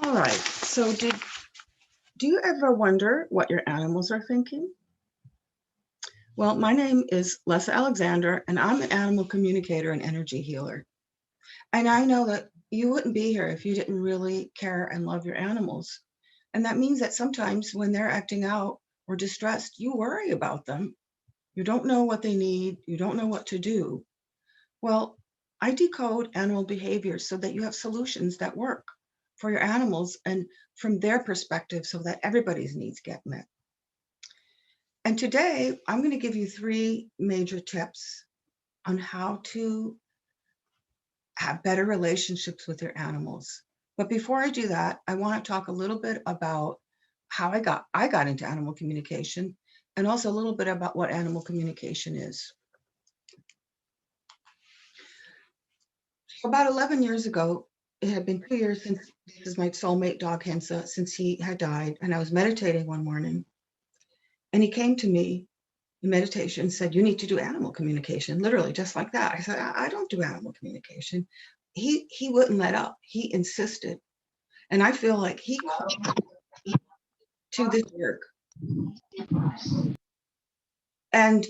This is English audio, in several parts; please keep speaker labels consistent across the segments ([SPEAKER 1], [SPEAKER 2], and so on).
[SPEAKER 1] All right. So do you ever wonder what your animals are thinking? Well, my name is Lesia Alexander, and I'm an animal communicator and energy healer. And I know that you wouldn't be here if you didn't really care and love your animals. And that means that sometimes when they're acting out or distressed, you worry about them. You don't know what they need. You don't know what to do. Well, I decode animal behavior so that you have solutions that work for your animals and from their perspective so that everybody's needs get met. And today I'm going to give you 3 major tips on how to have better relationships with your animals. But before I do that, I want to talk a little bit about how I got into animal communication and also a little bit about what animal communication is. About 11 years ago, it had been 2 years since this is my soulmate dog Hensa, since he had died, and I was meditating one morning, and he came to me in meditation and said, "You need to do animal communication," literally just like that. I said, I don't do animal communication. He wouldn't let up. He insisted, and I feel like he called me to this work. And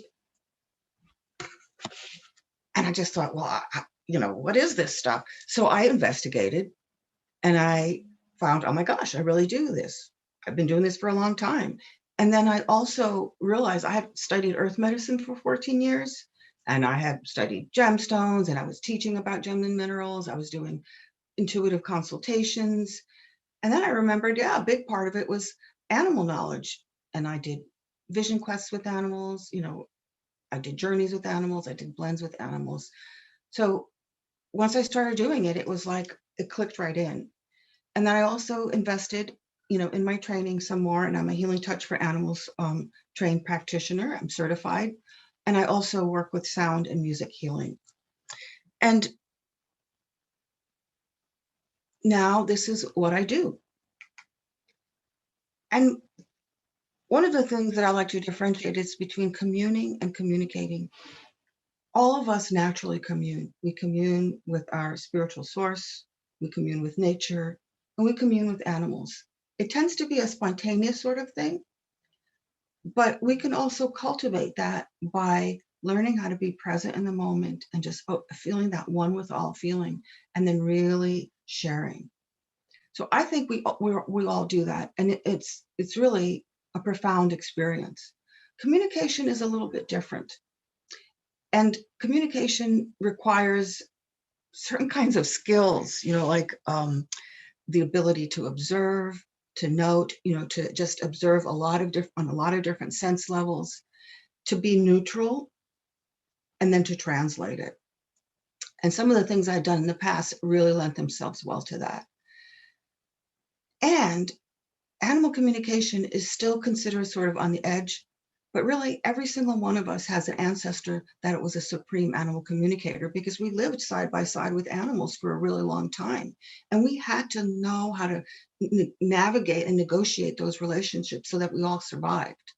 [SPEAKER 1] I just thought, well, what is this stuff? So I investigated, and I found, oh my gosh, I really do this. I've been doing this for a long time. And then I also realized I had studied earth medicine for 14 years, and I had studied gemstones, and I was teaching about gems and minerals. I was doing intuitive consultations. And then I remembered, yeah, a big part of it was animal knowledge. And I did vision quests with animals, I did journeys with animals, I did blends with animals. So once I started doing it, it was like it clicked right in. And then I also invested, in my training some more, and I'm a Healing Touch for Animals trained practitioner. I'm certified. And I also work with sound and music healing. And now this is what I do. And one of the things that I like to differentiate is between communing and communicating. All of us naturally commune. We commune with our spiritual source, we commune with nature, and we commune with animals. It tends to be a spontaneous sort of thing, but we can also cultivate that by learning how to be present in the moment and just feeling that one with all feeling, and then really sharing. So I think we all do that, and it's really a profound experience. Communication is a little bit different, and communication requires certain kinds of skills, like the ability to observe, to note, to just observe on a lot of different sense levels, to be neutral, and then to translate it. And some of the things I've done in the past really lent themselves well to that. And animal communication is still considered sort of on the edge, but really every single one of us has an ancestor that it was a supreme animal communicator, because we lived side by side with animals for a really long time. And we had to know how to navigate and negotiate those relationships so that we all survived.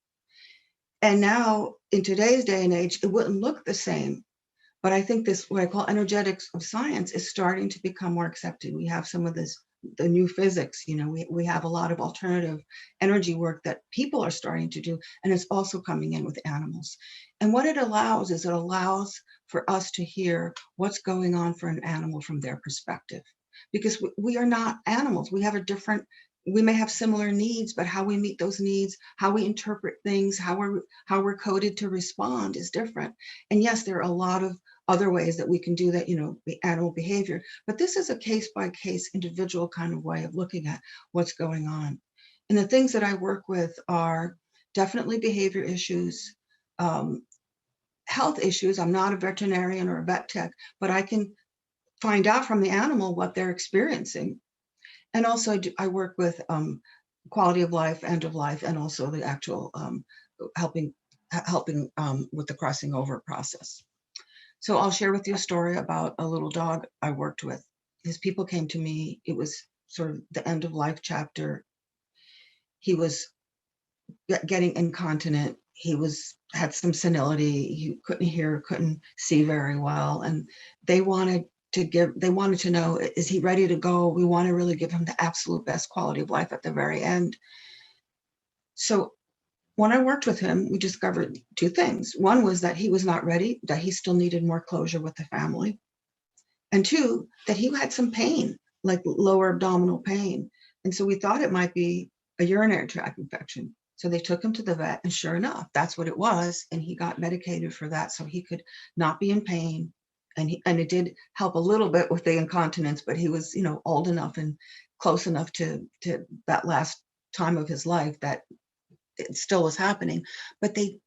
[SPEAKER 1] And now in today's day and age, it wouldn't look the same. But I think this, what I call energetics of science, is starting to become more accepted. We have some of the new physics, we have a lot of alternative energy work that people are starting to do, and it's also coming in with animals. And what it allows is it allows for us to hear what's going on for an animal from their perspective. Because we are not animals. We may have similar needs, but how we meet those needs, how we interpret things, how we're coded to respond is different. And yes, there are a lot of other ways that we can do that, animal behavior. But this is a case-by-case individual kind of way of looking at what's going on. And the things that I work with are definitely behavior issues, health issues. I'm not a veterinarian or a vet tech, but I can find out from the animal what they're experiencing. And also I work with quality of life, end of life, and also the actual helping with the crossing over process. So I'll share with you a story about a little dog I worked with. His people came to me. It was sort of the end of life chapter. He was getting incontinent. He had some senility. He couldn't hear, couldn't see very well. And they wanted they wanted to know, is he ready to go? We want to really give him the absolute best quality of life at the very end. So when I worked with him, we discovered two things. One was that he was not ready, that he still needed more closure with the family. And two, that he had some pain, like lower abdominal pain. And so we thought it might be a urinary tract infection. So they took him to the vet, and sure enough, that's what it was. And he got medicated for that so he could not be in pain. And it did help a little bit with the incontinence, but he was, old enough and close enough to that last time of his life that it still was happening. But they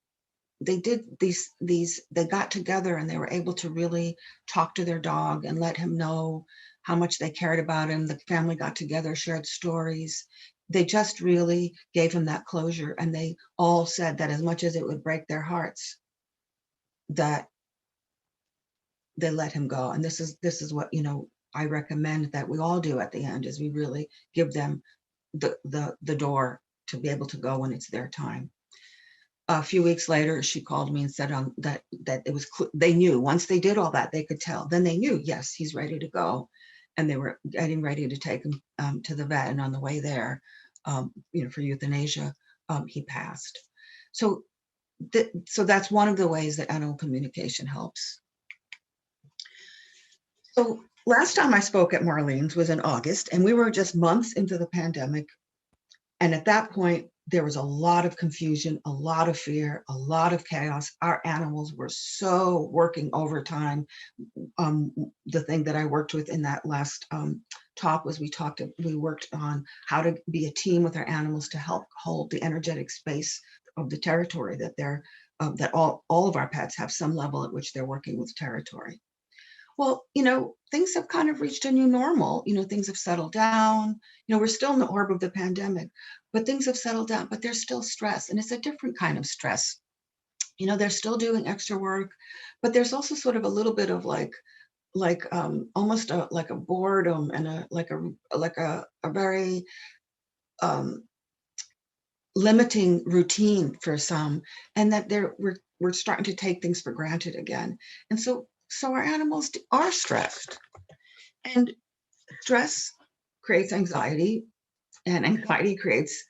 [SPEAKER 1] did they got together and they were able to really talk to their dog and let him know how much they cared about him. The family got together, shared stories. They just really gave him that closure, and they all said that as much as it would break their hearts, that they let him go. And this is what I recommend that we all do at the end, is we really give them the door to be able to go when it's their time. A few weeks later, she called me and said that it was they knew once they did all that, they could tell. Then they knew, yes, he's ready to go, and they were getting ready to take him to the vet. And on the way there, for euthanasia, he passed. So that's one of the ways that animal communication helps. So last time I spoke at Marlene's was in August, and we were just months into the pandemic. And at that point, there was a lot of confusion, a lot of fear, a lot of chaos. Our animals were so working overtime. The thing that I worked with in that last talk was we worked on how to be a team with our animals to help hold the energetic space of the territory that that all of our pets have some level at which they're working with territory. Well, things have kind of reached a new normal. Things have settled down. We're still in the orb of the pandemic, but things have settled down, but there's still stress, and it's a different kind of stress. They're still doing extra work, but there's also sort of a little bit of almost like a boredom and a very limiting routine for some, and that we're starting to take things for granted again. And so our animals are stressed, and stress creates anxiety, and anxiety creates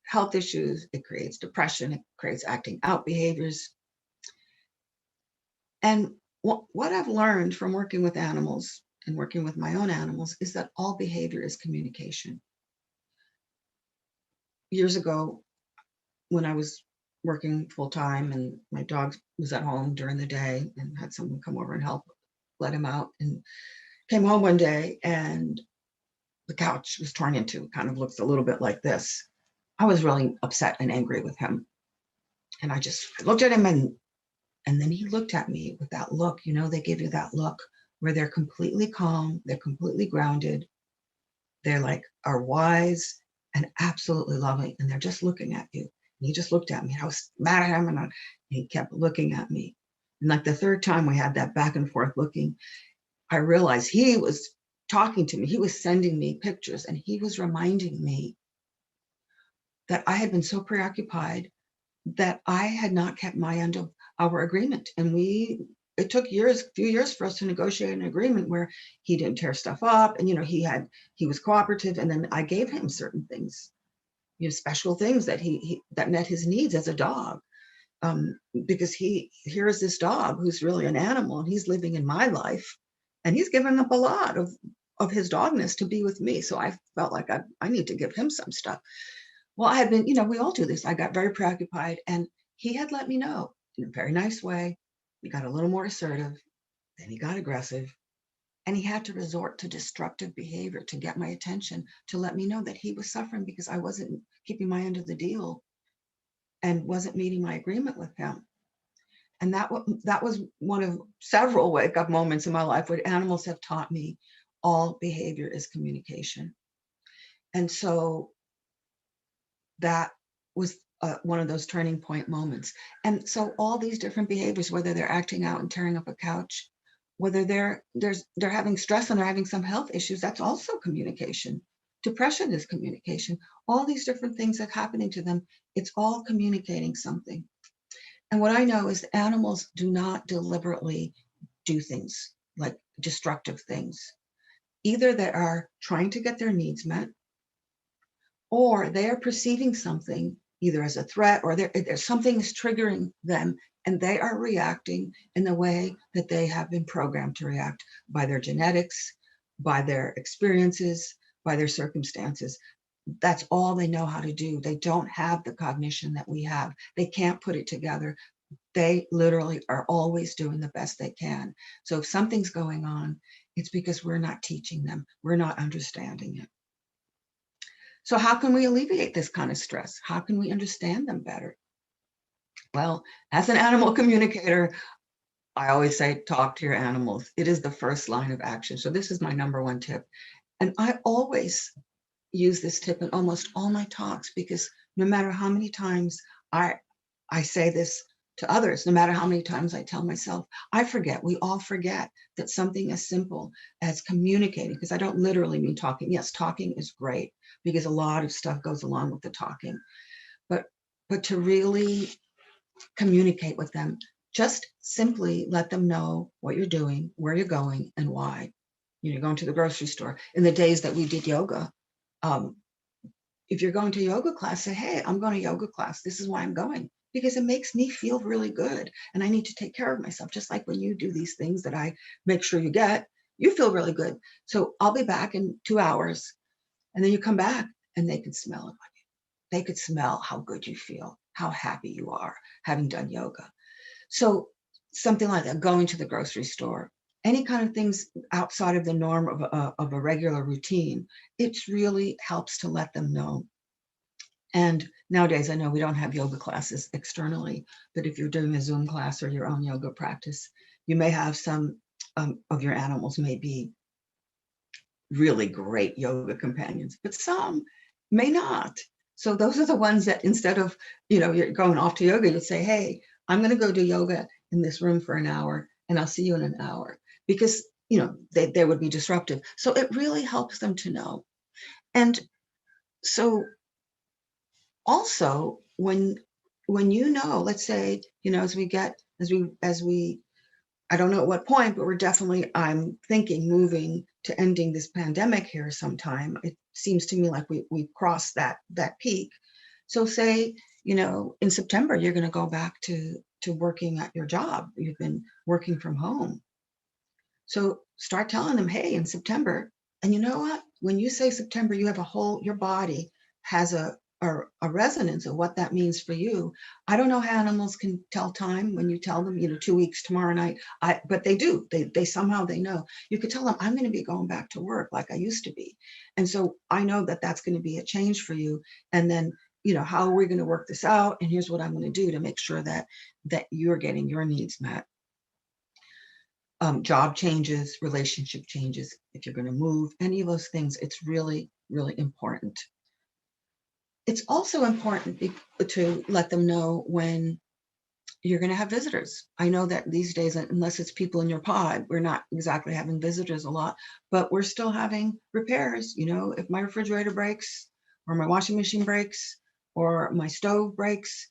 [SPEAKER 1] health issues. It creates depression. It creates acting out behaviors. And what I've learned from working with animals and working with my own animals is that all behavior is communication. Years ago, when I was working full time and my dog was at home during the day and had someone come over and help let him out, and came home one day and the couch was torn into, kind of looks a little bit like this. I was really upset and angry with him. And I looked at him, and then he looked at me with that look. They give you that look where they're completely calm, they're completely grounded. They're are wise and absolutely loving, and they're just looking at you. And he just looked at me. I was mad at him, and he kept looking at me. And the third time we had that back and forth looking, I realized he was talking to me. He was sending me pictures, and he was reminding me that I had been so preoccupied that I had not kept my end of our agreement. And it took a few years for us to negotiate an agreement where he didn't tear stuff up, and he was cooperative, and then I gave him certain things, special things that that met his needs as a dog. Because here is this dog who's really an animal, and he's living in my life, and he's given up a lot of his dogness to be with me. So I felt like I need to give him some stuff. Well, I had been, we all do this. I got very preoccupied, and he had let me know in a very nice way. He got a little more assertive, then he got aggressive, and he had to resort to destructive behavior to get my attention, to let me know that he was suffering because I wasn't keeping my end of the deal and wasn't meeting my agreement with him. And that was one of several wake-up moments in my life where animals have taught me all behavior is communication. And so that was one of those turning point moments. And so all these different behaviors, whether they're acting out and tearing up a couch, whether they're having stress and they're having some health issues, that's also communication. Depression is communication. All these different things that are happening to them, it's all communicating something. And what I know is animals do not deliberately do things. Like destructive things. Either they are trying to get their needs met, or they are perceiving something either as a threat or there's something is triggering them, and they are reacting in the way that they have been programmed to react by their genetics, by their experiences, by their circumstances. That's all they know how to do. They don't have the cognition that we have. They can't put it together. They literally are always doing the best they can. So if something's going on, it's because we're not teaching them. We're not understanding it. So how can we alleviate this kind of stress? How can we understand them better? Well, as an animal communicator, I always say, talk to your animals. It is the first line of action. So this is my number one tip. And I always use this tip in almost all my talks, because no matter how many times I say this to others, no matter how many times I tell myself, I forget, we all forget that something as simple as communicating, because I don't literally mean talking. Yes, talking is great because a lot of stuff goes along with the talking, but to really communicate with them, just simply let them know what you're doing, where you're going, and why. You're going to the grocery store. In the days that we did yoga, if you're going to yoga class, say, hey, I'm going to yoga class. This is why I'm going, because it makes me feel really good. And I need to take care of myself. Just like when you do these things that I make sure you get, you feel really good. So I'll be back in 2 hours. And then you come back and they can smell it on you. They could smell how good you feel, how happy you are having done yoga. So something like that, going to the grocery store, any kind of things outside of the norm of a regular routine, it really helps to let them know. And nowadays, I know we don't have yoga classes externally, but if you're doing a Zoom class or your own yoga practice, you may have some of your animals may be really great yoga companions, but some may not. So those are the ones that instead of, you're going off to yoga, you'd say, hey, I'm going to go do yoga in this room for an hour and I'll see you in an hour, because, they would be disruptive. So it really helps them to know. And so also when let's say, as we I don't know at what point, but I'm thinking moving to ending this pandemic here sometime. It seems to me like we've crossed that peak. So say, in September, you're going to go back to working at your job. You've been working from home. So start telling them, hey, in September, and you know what? When you say September, you have your body has a resonance of what that means for you. I don't know how animals can tell time when you tell them, 2 weeks tomorrow night. But they do. They somehow they know. You could tell them, I'm going to be going back to work like I used to be. And so I know that that's going to be a change for you. And then, how are we going to work this out? And here's what I'm going to do to make sure that you're getting your needs met. Job changes, relationship changes, if you're going to move, any of those things, it's really, really important. It's also important to let them know when you're going to have visitors. I know that these days, unless it's people in your pod, we're not exactly having visitors a lot, but we're still having repairs. If my refrigerator breaks or my washing machine breaks or my stove breaks,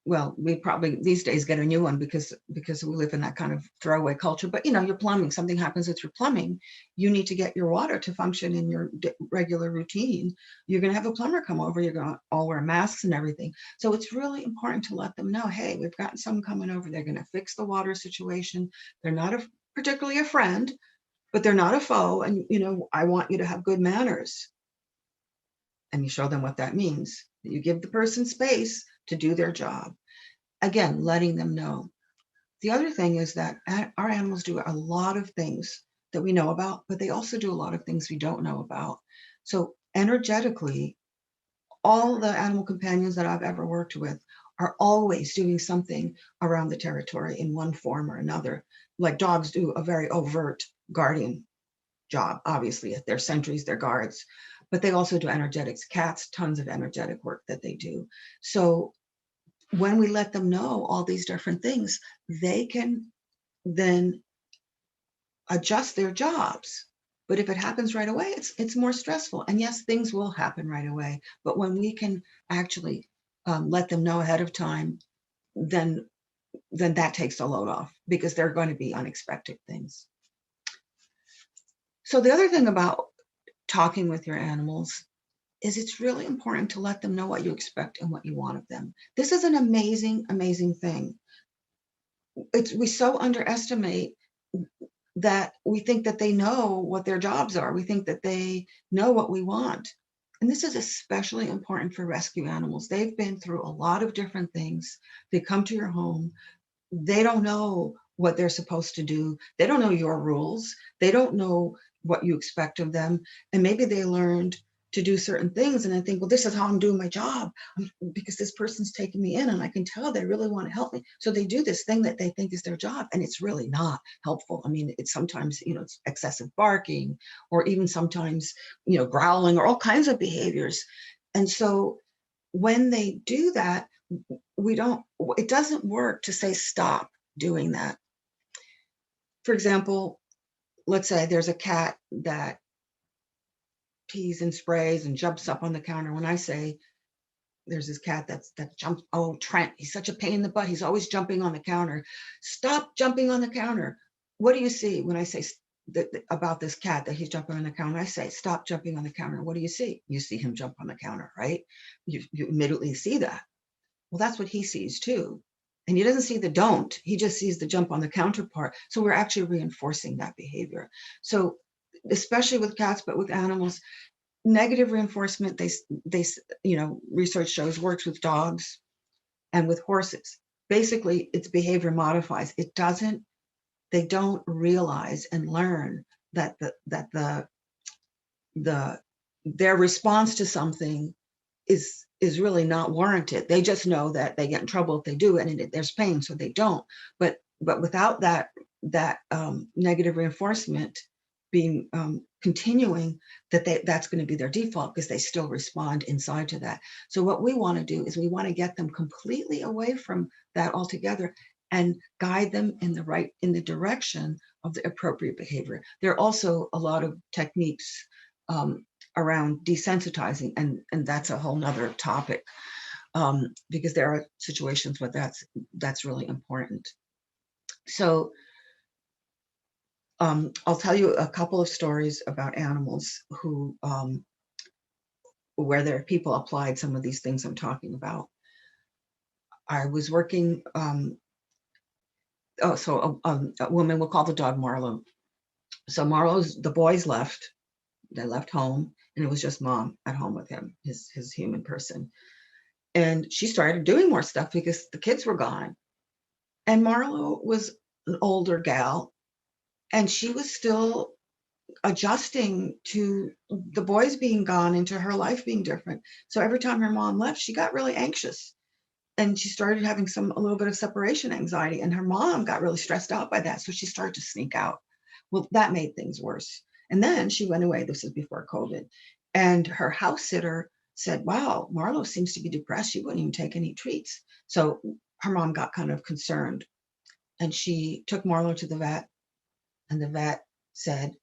[SPEAKER 1] well, we probably these days get a new one because we live in that kind of throwaway culture. But your plumbing, something happens with your plumbing, you need to get your water to function in your regular routine. You're going to have a plumber come over. You're going to all wear masks and everything. So it's really important to let them know, hey, we've got someone coming over. They're going to fix the water situation. They're not particularly a friend, but they're not a foe. And I want you to have good manners. And you show them what that means. You give the person space to do their job. Again, letting them know. The other thing is that our animals do a lot of things that we know about, but they also do a lot of things we don't know about. So energetically, all the animal companions that I've ever worked with are always doing something around the territory in one form or another. Like dogs do a very overt guardian job, obviously, they're sentries, they're guards, but they also do energetics. Cats, tons of energetic work that they do. So when we let them know all these different things, they can then adjust their jobs. But if it happens right away, it's more stressful. And yes, things will happen right away. But when we can actually let them know ahead of time, then that takes the load off, because there are going to be unexpected things. So the other thing about talking with your animals is it's really important to let them know what you expect and what you want of them. This is an amazing, amazing thing. We so underestimate that we think that they know what their jobs are. We think that they know what we want. And this is especially important for rescue animals. They've been through a lot of different things. They come to your home. They don't know what they're supposed to do. They don't know your rules. They don't know what you expect of them. And maybe they learned to do certain things and I think, well, this is how I'm doing my job because this person's taking me in and I can tell they really want to help me. So they do this thing that they think is their job and it's really not helpful. I mean, it's sometimes, it's excessive barking or even sometimes, growling or all kinds of behaviors. And so when they do that, it doesn't work to say, stop doing that. For example, let's say there's a cat that pees and sprays and jumps up on the counter. When I say there's this cat that jumps, oh, Trent, he's such a pain in the butt. He's always jumping on the counter. Stop jumping on the counter. What do you see when I say about this cat that he's jumping on the counter? I say, stop jumping on the counter. What do you see? You see him jump on the counter, right? You immediately see that. Well, that's what he sees too. And he doesn't see the don't, he just sees the jump on the counter part. So we're actually reinforcing that behavior. So especially with cats, but with animals, negative reinforcement, research shows works with dogs and with horses. Basically, its behavior modifies. They don't realize and learn that their response to something is really not warranted. They just know that they get in trouble if they do it and there's pain, so they don't. But without that negative reinforcement being continuing, that's going to be their default because they still respond inside to that. So what we want to do is we want to get them completely away from that altogether and guide them in the direction of the appropriate behavior. There are also a lot of techniques around desensitizing, and that's a whole nother topic because there are situations where that's really important. So I'll tell you a couple of stories about animals where their people applied some of these things I'm talking about. I was working, a woman, we'll call the dog Marlo. So the boys left. They left home, and it was just mom at home with him, his human person. And she started doing more stuff because the kids were gone. And Marlo was an older gal, and she was still adjusting to the boys being gone and to her life being different. So every time her mom left, she got really anxious. And she started having a little bit of separation anxiety. And her mom got really stressed out by that. So she started to sneak out. Well, that made things worse. And then she went away. This was before COVID. And her house sitter said, wow, Marlo seems to be depressed. She wouldn't even take any treats. So her mom got kind of concerned. And she took Marlo to the vet. And the vet said,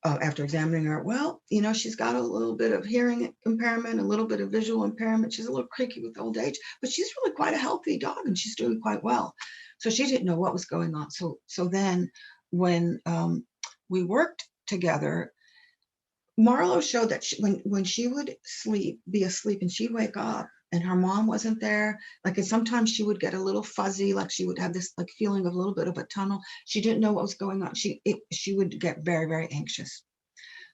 [SPEAKER 1] after examining her, well, she's got a little bit of hearing impairment, a little bit of visual impairment. She's a little creaky with old age, but she's really quite a healthy dog and she's doing quite well. So she didn't know what was going on. So then when we worked together, Marlo showed that when she would be asleep and she'd wake up and her mom wasn't there, and sometimes she would get a little fuzzy, like she would have this feeling of a little bit of a tunnel. She didn't know what was going on. She would get very, very anxious.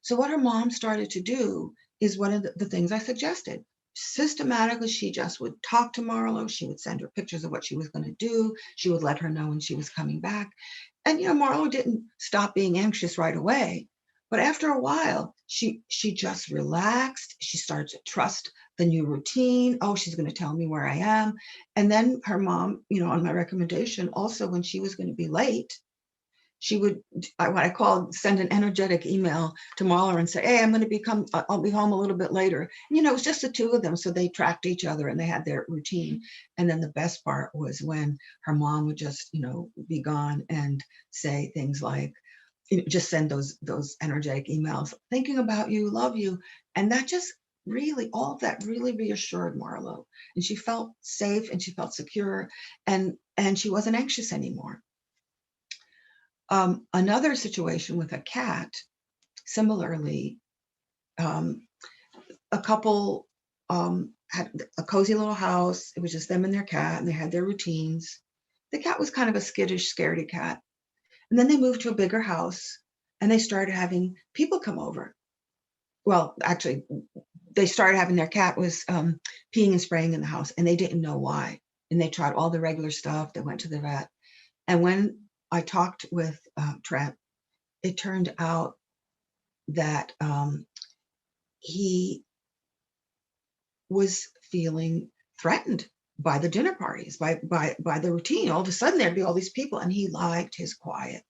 [SPEAKER 1] So what her mom started to do is one of the things I suggested. Systematically, she just would talk to Marlo. She would send her pictures of what she was going to do. She would let her know when she was coming back. And, Marlo didn't stop being anxious right away. But after a while, she just relaxed. She started to trust the new routine. Oh, she's going to tell me where I am. And then her mom, on my recommendation, also when she was going to be late, she would, what I call, send an energetic email to Marlo and say, hey, I'll be home a little bit later. And, it was just the two of them. So they tracked each other and they had their routine. And then the best part was when her mom would just, be gone and say things like, just send those energetic emails, thinking about you, love you. And that just all of that really reassured Marlo. And she felt safe and she felt secure and she wasn't anxious anymore. Another situation with a cat, Similarly, a couple had a cozy little house. It was just them and their cat, and they had their routines. The cat was kind of a skittish, scaredy cat. And then they moved to a bigger house, and they started having people come over. Well, actually, they started having their cat was peeing and spraying in the house, and they didn't know why. And they tried all the regular stuff. They went to the vet. And when I talked with Trent, it turned out that he was feeling threatened by the dinner parties, by the routine. All of a sudden, there'd be all these people, and he liked his quiet.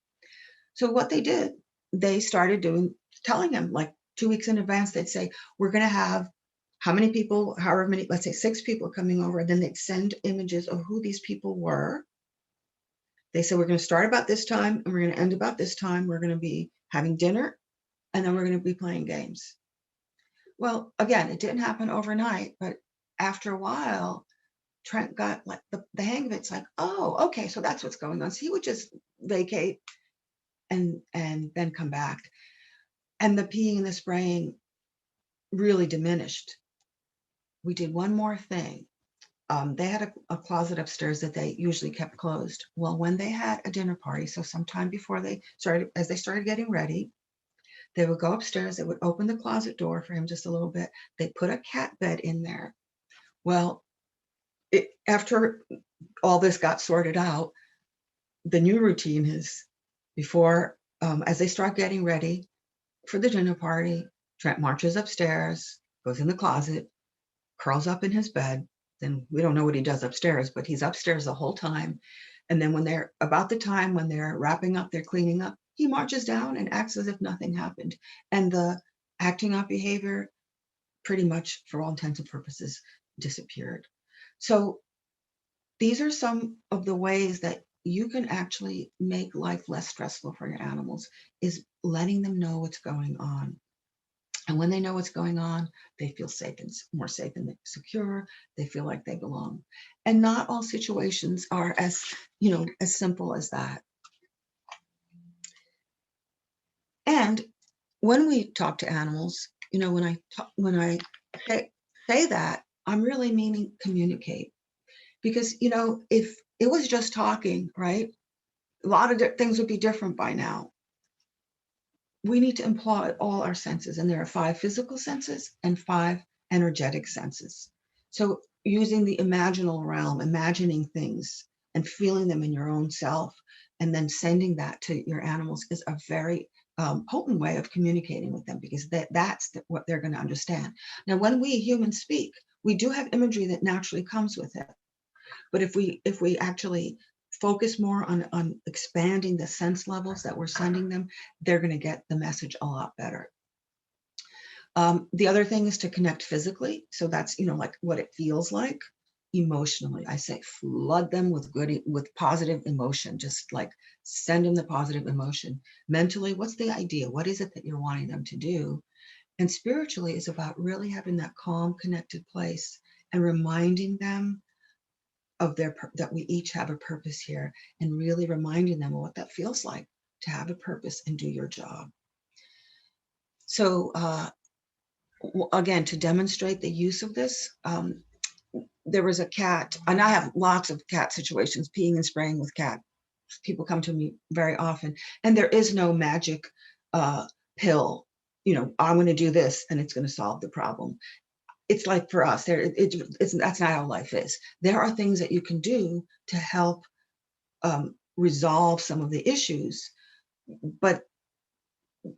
[SPEAKER 1] So what they did, they started telling him like 2 weeks in advance. They'd say, "We're going to have how many people, however many, let's say 6 people coming over." And then they'd send images of who these people were. They said, "We're going to start about this time, and we're going to end about this time. We're going to be having dinner, and then we're going to be playing games." Well, again, it didn't happen overnight, but after a while, Trent got like the hang of it. It's like, oh, okay, so that's what's going on. So he would just vacate and then come back. And the peeing and the spraying really diminished. We did one more thing. They had a closet upstairs that they usually kept closed. Well, when they had a dinner party, so sometime before they started, as they started getting ready, they would go upstairs, they would open the closet door for him just a little bit. They put a cat bed in there. Well, after all this got sorted out, the new routine is before, as they start getting ready for the dinner party, Trent marches upstairs, goes in the closet, curls up in his bed. Then we don't know what he does upstairs, but he's upstairs the whole time. And then when they're about the time when they're wrapping up, they're cleaning up, he marches down and acts as if nothing happened. And the acting out behavior pretty much, for all intents and purposes, disappeared. So these are some of the ways that you can actually make life less stressful for your animals, is letting them know what's going on. And when they know what's going on, they feel safe and more safe and secure. They feel like they belong. And not all situations are as, as simple as that. And when we talk to animals, when I say that, I'm really meaning communicate. Because, if it was just talking, right, a lot of things would be different by now. We need to employ all our senses, and there are 5 physical senses and 5 energetic senses. So using the imaginal realm, imagining things and feeling them in your own self, and then sending that to your animals is a very potent way of communicating with them, because that's what they're going to understand. Now, when we humans speak, we do have imagery that naturally comes with it. But if we actually focus more on expanding the sense levels that we're sending them, they're going to get the message a lot better. The other thing is to connect physically. So that's, like what it feels like. Emotionally, I say flood them with positive emotion. Just like send them the positive emotion. Mentally, what's the idea? What is it that you're wanting them to do? And spiritually is about really having that calm, connected place and reminding them of that we each have a purpose here, and really reminding them of what that feels like to have a purpose and do your job. So again, to demonstrate the use of this, there was a cat, and I have lots of cat situations, peeing and spraying with cat. People come to me very often, and there is no magic pill, I'm going to do this and it's going to solve the problem. It's like for us, that's not how life is. There are things that you can do to help resolve some of the issues, but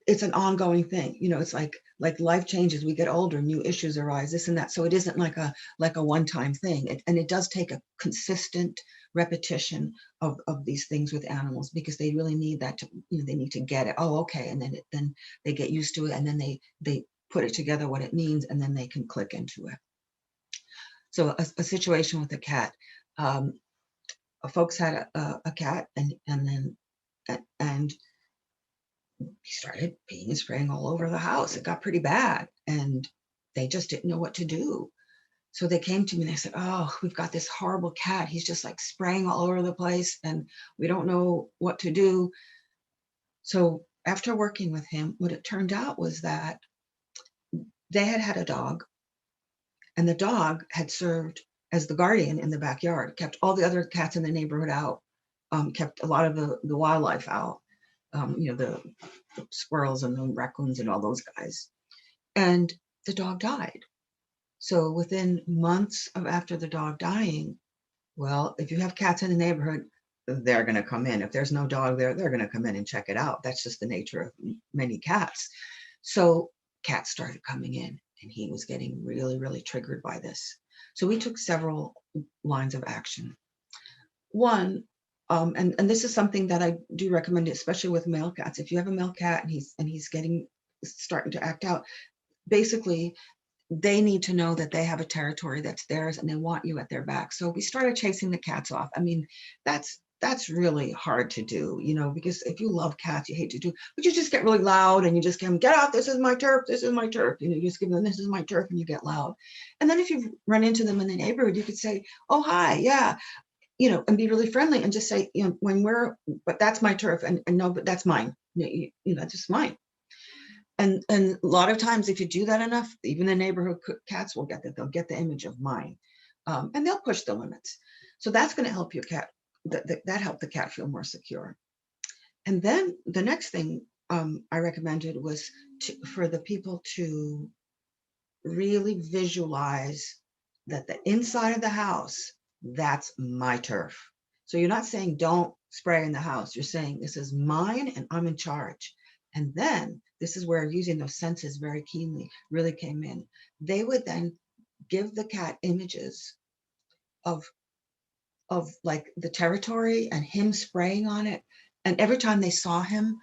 [SPEAKER 1] it's an ongoing thing. It's like life changes, we get older, new issues arise, this and that. So it isn't like a one-time thing. And it does take a consistent repetition of these things with animals, because they really need that to, they need to get it. Oh, okay. And then they get used to it, and then they put it together what it means, and then they can click into it. So a situation with a cat, folks had a cat, and he started peeing and spraying all over the house. It got pretty bad, and they just didn't know what to do. So they came to me and they said, "Oh, we've got this horrible cat. He's just like spraying all over the place, and we don't know what to do." So after working with him, what it turned out was that they had had a dog, and the dog had served as the guardian in the backyard, kept all the other cats in the neighborhood out, kept a lot of the wildlife out, the squirrels and the raccoons and all those guys. And the dog died. So within months of after the dog dying, well, if you have cats in the neighborhood, they're going to come in. If there's no dog there, they're going to come in and check it out. That's just the nature of many cats. So cats started coming in, and he was getting really, really triggered by this. So we took several lines of action. One, and this is something that I do recommend, especially with male cats. If you have a male cat and he's starting to act out, basically they need to know that they have a territory that's theirs and they want you at their back. So we started chasing the cats off. I mean, that's really hard to do, because if you love cats, you hate to do, but you just get really loud and you just get off. This is my turf. This is my turf. You just give them, this is my turf, and you get loud. And then if you run into them in the neighborhood, you could say, oh, hi, yeah, and be really friendly and just say, but that's my turf, and no, but that's mine. That's just mine. And a lot of times, if you do that enough, even the neighborhood cats will get that. They'll get the image of mine, and they'll push the limits. So that's going to help your cat. That helped the cat feel more secure. And then the next thing I recommended was for the people to really visualize that the inside of the house, that's my turf. So you're not saying don't spray in the house. You're saying this is mine and I'm in charge. And then this is where using those senses very keenly really came in. They would then give the cat images of like the territory and him spraying on it. And every time they saw him,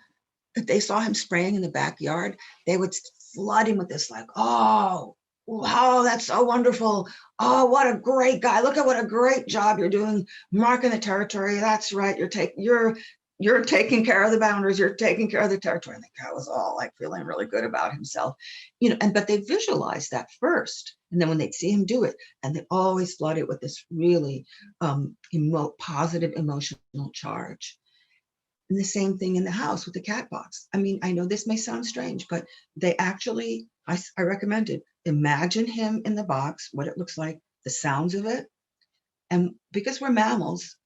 [SPEAKER 1] if they saw him spraying in the backyard, they would flood him with this like, oh, wow, that's so wonderful. Oh, what a great guy. Look at what a great job you're doing marking the territory. That's right. You're taking care of the boundaries. You're taking care of the territory. And the cat was all like feeling really good about himself, but they visualized that first. And then when they'd see him do it, and they always flood it with this really positive emotional charge. And the same thing in the house with the cat box. I mean, I know this may sound strange, but they actually, I recommended, imagine him in the box, what it looks like, the sounds of it. And because we're mammals,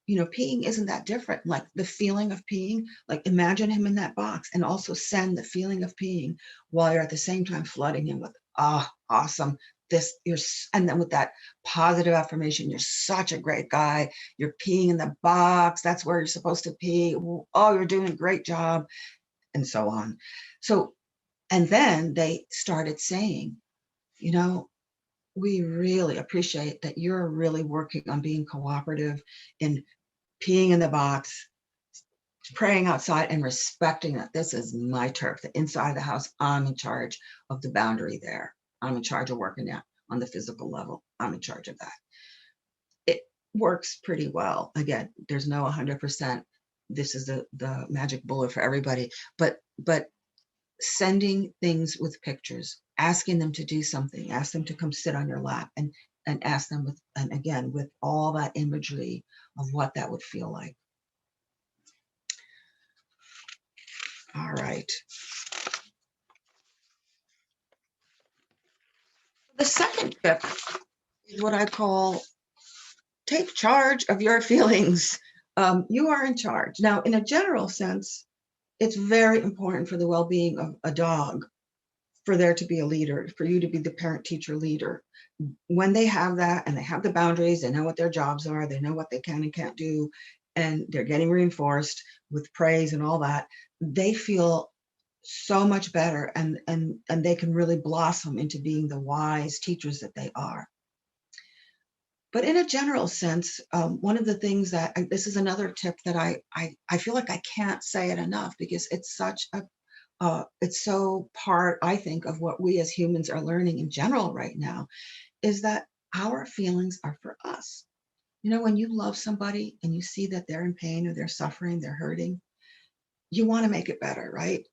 [SPEAKER 1] peeing isn't that different. Like the feeling of peeing, like imagine him in that box and also send the feeling of peeing while you're at the same time flooding him with, awesome. And then with that positive affirmation, you're such a great guy. You're peeing in the box. That's where you're supposed to pee. Oh, you're doing a great job, and so on. So, and then they started saying, we really appreciate that you're really working on being cooperative in peeing in the box, praying outside, and respecting that this is my turf, the inside of the house. I'm in charge of the boundary there. I'm in charge of working out on the physical level. I'm in charge of that. It works pretty well. Again, there's no 100%. This is the magic bullet for everybody. But sending things with pictures, asking them to do something, ask them to come sit on your lap, and ask them with all that imagery of what that would feel like. All right. The second tip is what I call take charge of your feelings. You are in charge. Now, in a general sense, it's very important for the well-being of a dog for there to be a leader, for you to be the parent-teacher leader. When they have that and they have the boundaries, they know what their jobs are, they know what they can and can't do, and they're getting reinforced with praise and all that, they feel so much better, and they can really blossom into being the wise teachers that they are. But in a general sense, one of the things that this is another tip that I feel like I can't say it enough, because it's such a it's so part, I think, of what we as humans are learning in general right now, is that our feelings are for us. When you love somebody and you see that they're in pain or they're suffering, they're hurting, you want to make it better, right?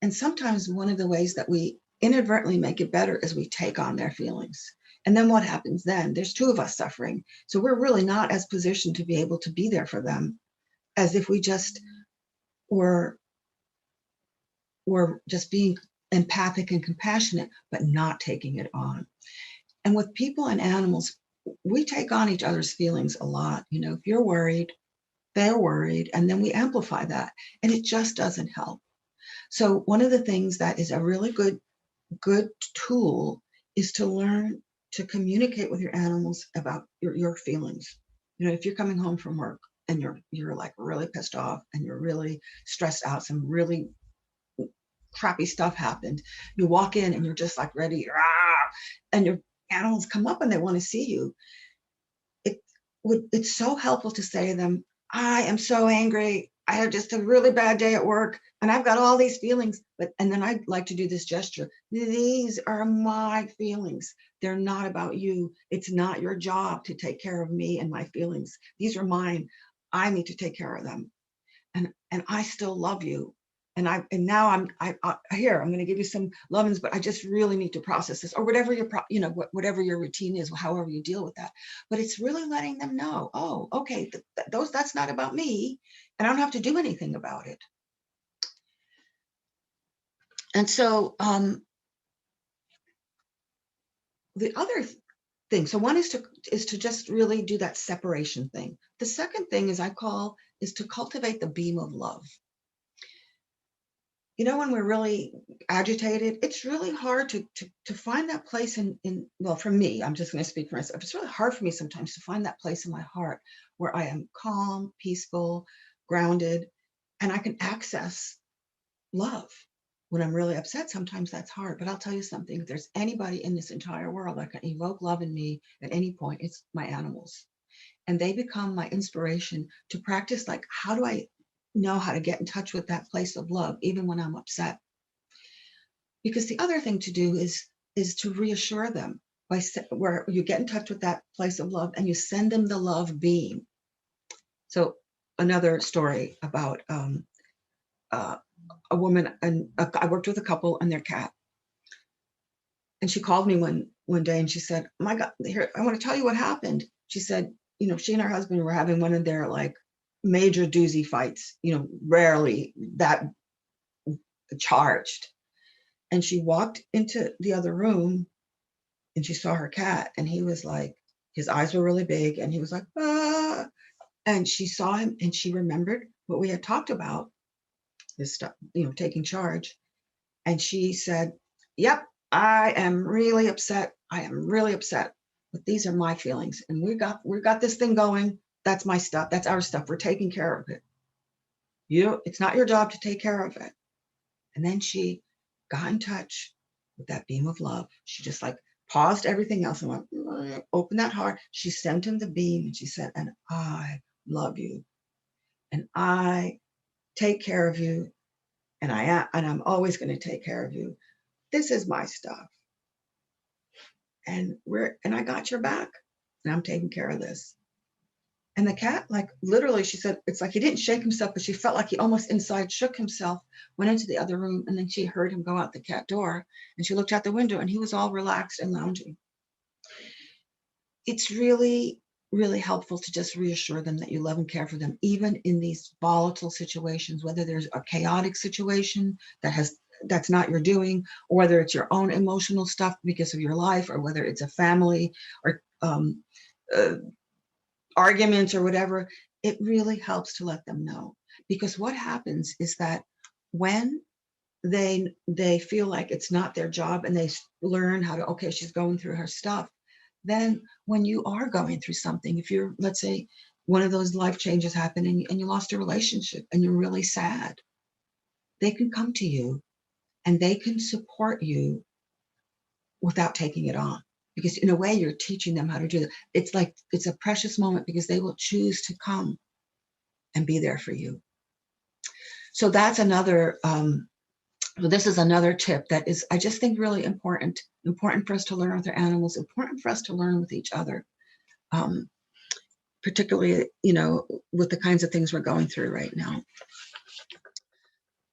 [SPEAKER 1] And sometimes one of the ways that we inadvertently make it better is we take on their feelings. And then what happens then? There's two of us suffering. So we're really not as positioned to be able to be there for them as if we just were we're just being empathic and compassionate, but not taking it on. And with people and animals, we take on each other's feelings a lot. You know, if you're worried, they're worried, and then we amplify that, and it just doesn't help. So one of the things that is a really good tool is to learn to communicate with your animals about your feelings. You know, if you're coming home from work and you're like really pissed off and you're really stressed out, some really crappy stuff happened, you walk in and you're just like ready, rah, and your animals come up and they want to see you. It's so helpful to say to them, I am so angry. I had just a really bad day at work and I've got all these feelings. And then I like to do this gesture. These are my feelings. They're not about you. It's not your job to take care of me and my feelings. These are mine. I need to take care of them. And I still love you. And now I'm going to give you some lovins, but I just really need to process this, or whatever whatever your routine is, however you deal with that. But it's really letting them know, oh, okay, that's not about me, and I don't have to do anything about it. And so the other thing, so one is to just really do that separation thing. The second thing is to cultivate the beam of love. You know, when we're really agitated, it's really hard to find that place well, for me, I'm just going to speak for myself. It's really hard for me sometimes to find that place in my heart where I am calm, peaceful, grounded, and I can access love. When I'm really upset, sometimes that's hard. But I'll tell you something, if there's anybody in this entire world that can evoke love in me at any point, it's my animals. And they become my inspiration to practice, like, how do I know how to get in touch with that place of love even when I'm upset? Because the other thing to do is to reassure them where you get in touch with that place of love and you send them the love beam. So another story about a woman, and I worked with a couple and their cat, and she called me one day and she said, "My God, here, I want to tell you what happened." She said, you know, she and her husband were having one of their like major doozy fights, you know, rarely that charged. And she walked into the other room and she saw her cat, and he was like, his eyes were really big, and he was like, ah. And she saw him and she remembered what we had talked about, this stuff, you know, taking charge. And she said, yep, I am really upset. I am really upset. But these are my feelings. And we got this thing going. That's my stuff. That's our stuff. We're taking care of it. It's not your job to take care of it. And then she got in touch with that beam of love. She just like paused everything else and went, open that heart. She sent him the beam and she said, and I love you. And I take care of you. And I'm always going to take care of you. This is my stuff. And I got your back. And I'm taking care of this. And the cat, like literally, she said, it's like he didn't shake himself, but she felt like he almost inside shook himself, went into the other room, and then she heard him go out the cat door, and she looked out the window, and he was all relaxed and lounging. It's really, really helpful to just reassure them that you love and care for them, even in these volatile situations, whether there's a chaotic situation that's not your doing, or whether it's your own emotional stuff because of your life, or whether it's a family or arguments or whatever. It really helps to let them know, because what happens is that when they feel like it's not their job and they learn how to, okay, she's going through her stuff, then when you are going through something, if you're, let's say, one of those life changes happen and you lost a relationship and you're really sad, they can come to you and they can support you without taking it on, because in a way you're teaching them how to do that. It's like it's a precious moment because they will choose to come and be there for you. So that's another this is another tip that is, I just think, really important for us to learn with our animals, important for us to learn with each other, particularly, you know, with the kinds of things we're going through right now.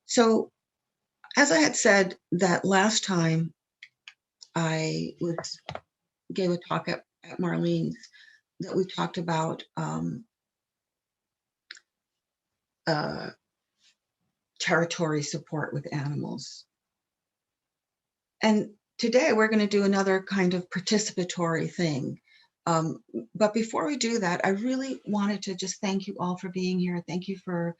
[SPEAKER 1] So as I had said that last time I gave a talk at Marlene's, that we talked about territory support with animals. And today we're going to do another kind of participatory thing. But before we do that, I really wanted to just thank you all for being here. Thank you for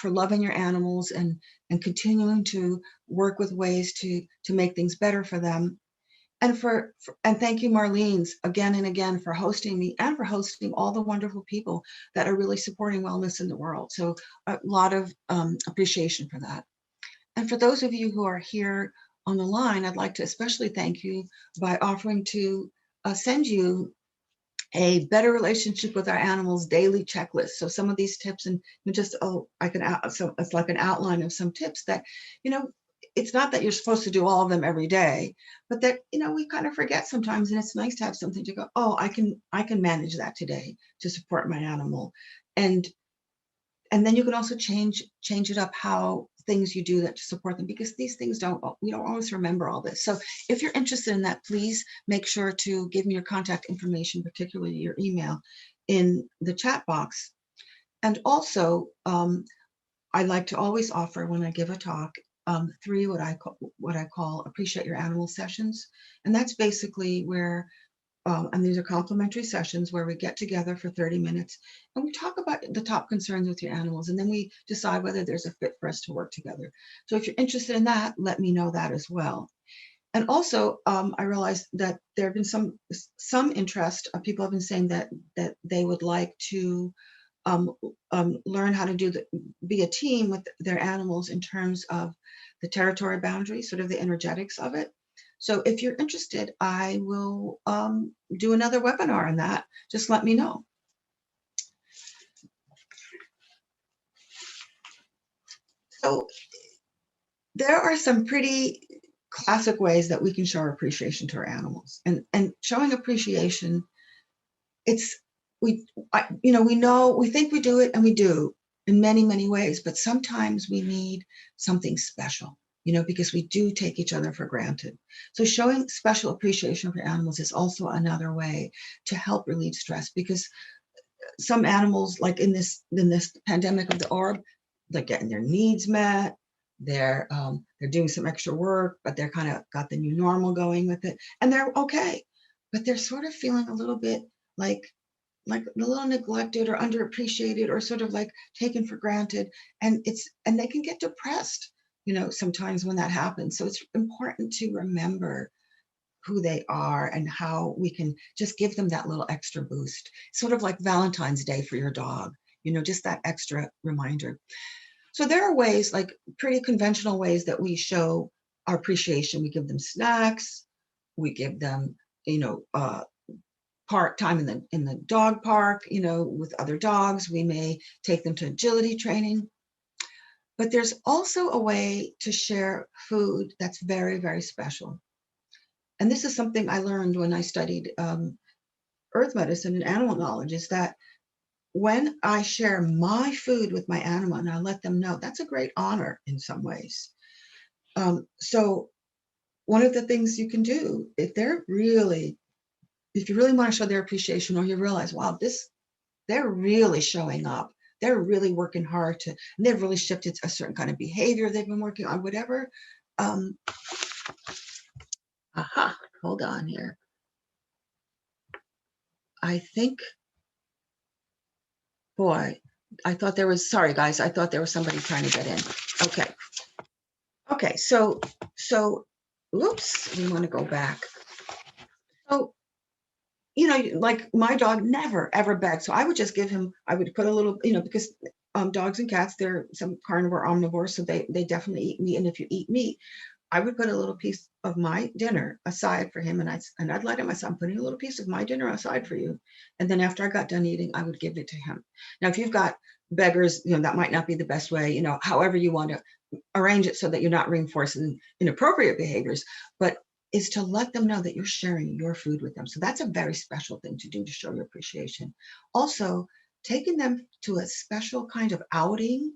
[SPEAKER 1] loving your animals and continuing to work with ways to make things better for them. And and thank you, Marlene, again and again for hosting me and for hosting all the wonderful people that are really supporting wellness in the world. So a lot of appreciation for that. And for those of you who are here on the line, I'd like to especially thank you by offering to send you a better relationship with our animals daily checklist. So some of these tips and just, so it's like an outline of some tips that, it's not that you're supposed to do all of them every day, but that, we kind of forget sometimes. And it's nice to have something to go, oh, I can manage that today to support my animal. And then you can also change it up how things you do that to support them, because these things we don't always remember all this. So if you're interested in that, please make sure to give me your contact information, particularly your email, in the chat box. And also, I like to always offer when I give a talk, 3 what I call appreciate your animal sessions. And that's basically where and these are complimentary sessions where we get together for 30 minutes and we talk about the top concerns with your animals, and then we decide whether there's a fit for us to work together. So if you're interested in that, let me know that as well. And also, I realized that there have been some interest. People have been saying that they would like to learn how to be a team with their animals in terms of the territory boundaries, sort of the energetics of it. So if you're interested, I will do another webinar on that. Just let me know. So there are some pretty classic ways that we can show our appreciation to our animals. And showing appreciation, we think we do it, and we do in many, many ways, but sometimes we need something special, because we do take each other for granted. So showing special appreciation for animals is also another way to help relieve stress, because some animals, like in this pandemic of the orb, they're getting their needs met. They're doing some extra work, but they're kind of got the new normal going with it, and they're okay. But they're sort of feeling a little bit like a little neglected or underappreciated or sort of like taken for granted, and they can get depressed, sometimes when that happens. So it's important to remember who they are and how we can just give them that little extra boost, sort of like Valentine's Day for your dog, just that extra reminder. So there are ways, like pretty conventional ways, that we show our appreciation. We give them snacks, we give them, park time in the dog park, with other dogs. We may take them to agility training. But there's also a way to share food that's very, very special. And this is something I learned when I studied earth medicine and animal knowledge, is that when I share my food with my animal and I let them know, that's a great honor in some ways. So one of the things you can do, if you really want to show their appreciation, or you realize, wow, they're really showing up, they're really working hard and they've really shifted a certain kind of behavior they've been working on, whatever. Hold on here. I think, boy, sorry guys, I thought there was somebody trying to get in. Okay, so oops, we want to go back. So, like my dog never ever begged. So I would just give him, I would put a little, because dogs and cats, they're some carnivore omnivores, so they definitely eat meat. And if you eat meat, I would put a little piece of my dinner aside for him, and I'd let him. I said, I'm putting a little piece of my dinner aside for you. And then after I got done eating, I would give it to him. Now, if you've got beggars, that might not be the best way, however you want to arrange it so that you're not reinforcing inappropriate behaviors, but is to let them know that you're sharing your food with them. So that's a very special thing to do to show your appreciation. Also, taking them to a special kind of outing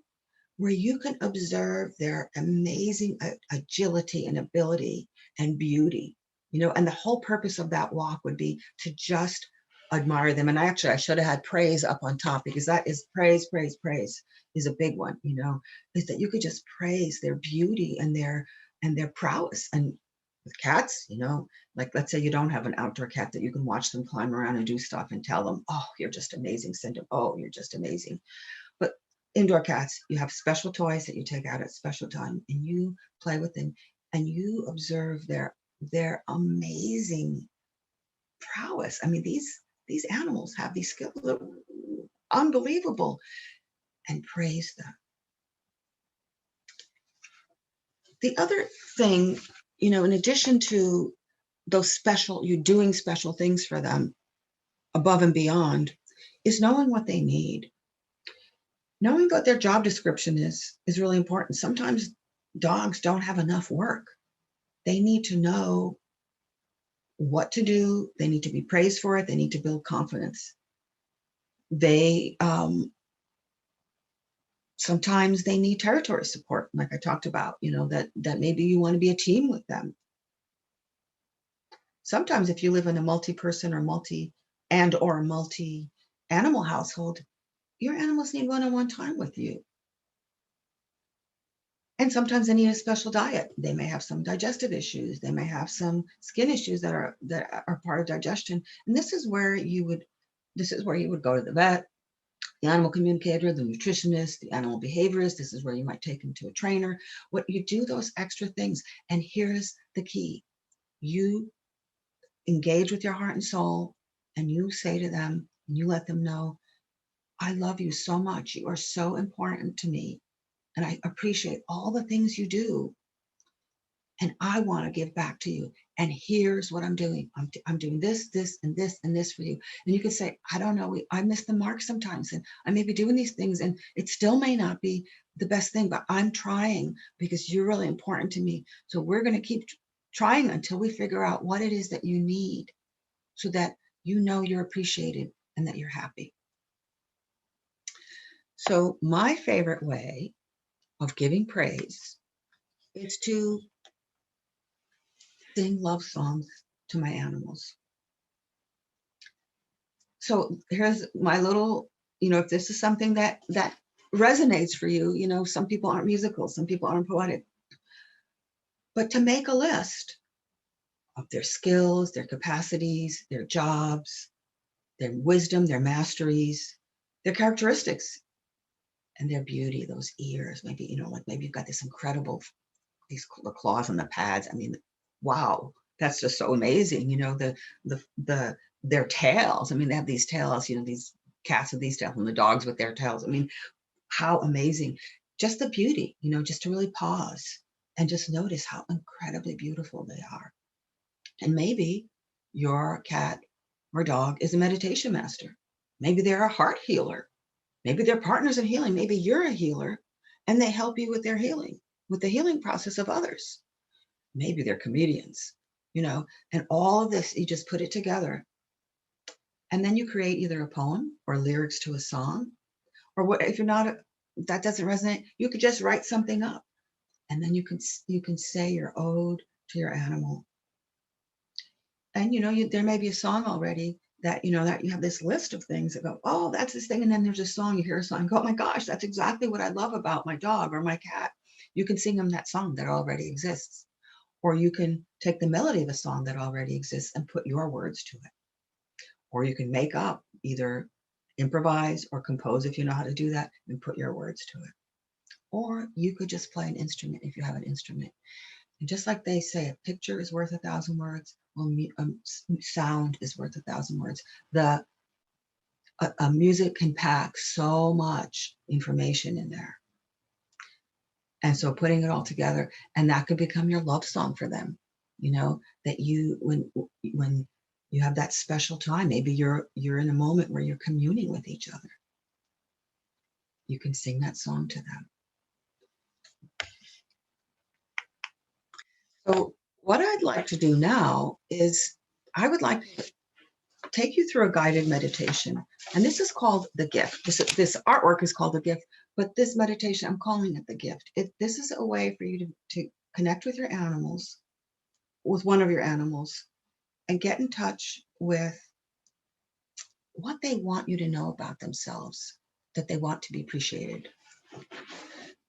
[SPEAKER 1] where you can observe their amazing agility and ability and beauty, and the whole purpose of that walk would be to just admire them. And I should have had praise up on top, because that is praise is a big one, is that you could just praise their beauty and their prowess. And with cats, like let's say you don't have an outdoor cat that you can watch them climb around and do stuff and tell them, oh, you're just amazing. Send them, oh, you're just amazing. But indoor cats, you have special toys that you take out at special time and you play with them and you observe their amazing prowess. I mean, these animals have these skills that are unbelievable, and praise them. The other thing, in addition to those you doing special things for them above and beyond, is knowing what they need. Knowing what their job description is really important. Sometimes dogs don't have enough work. They need to know what to do. They need to be praised for it. They need to build confidence. They sometimes they need territory support, like I talked about, that maybe you want to be a team with them. Sometimes if you live in a multi-person or multi-animal household, your animals need one-on-one time with you. And sometimes they need a special diet. They may have some digestive issues. They may have some skin issues that are part of digestion. And this is where you would go to the vet, the animal communicator, the nutritionist, the animal behaviorist. This is where you might take them to a trainer. What you do those extra things. And here's the key. You engage with your heart and soul, and you say to them, and you let them know, I love you so much. You are so important to me. And I appreciate all the things you do. And I want to give back to you. And here's what I'm doing. I'm doing this, and this, and this for you. And you can say, I don't know, I miss the mark sometimes. And I may be doing these things and it still may not be the best thing, but I'm trying because you're really important to me. So we're going to keep trying until we figure out what it is that you need so that you're appreciated and that you're happy. So my favorite way of giving praise is to sing love songs to my animals. So here's my little, if this is something that resonates for you, some people aren't musical, some people aren't poetic, but to make a list of their skills, their capacities, their jobs, their wisdom, their masteries, their characteristics, and their beauty, those ears, maybe, like maybe you've got this incredible, the claws and the pads. I mean, wow, that's just so amazing. Their tails. I mean, they have these tails, these cats with these tails and the dogs with their tails. I mean, how amazing. Just the beauty, just to really pause and just notice how incredibly beautiful they are. And maybe your cat or dog is a meditation master. Maybe they're a heart healer. Maybe they're partners in healing. Maybe you're a healer and they help you with their healing, with the healing process of others. Maybe they're comedians, and all of this, you just put it together. And then you create either a poem or lyrics to a song, or what, if you're not, that doesn't resonate, you could just write something up. And then you can say your ode to your animal. And, there may be a song already that, that you have this list of things that go, oh, that's this thing. And then there's a song, you hear a song, go, oh my gosh, that's exactly what I love about my dog or my cat. You can sing them that song that already exists. Or you can take the melody of a song that already exists and put your words to it. Or you can make up, either improvise or compose if you know how to do that, and put your words to it. Or you could just play an instrument if you have an instrument. And just like they say, a picture is worth 1,000 words, well, sound is worth 1,000 words. A music can pack so much information in there. And so putting it all together, and that could become your love song for them, that when you have that special time, maybe you're in a moment where you're communing with each other. You can sing that song to them. So what I'd like to do now is I would like to take you through a guided meditation. And this is called The Gift. This artwork is called The Gift, but this meditation, I'm calling it The Gift. This is a way for you to connect with your animals, with one of your animals, and get in touch with what they want you to know about themselves, that they want to be appreciated.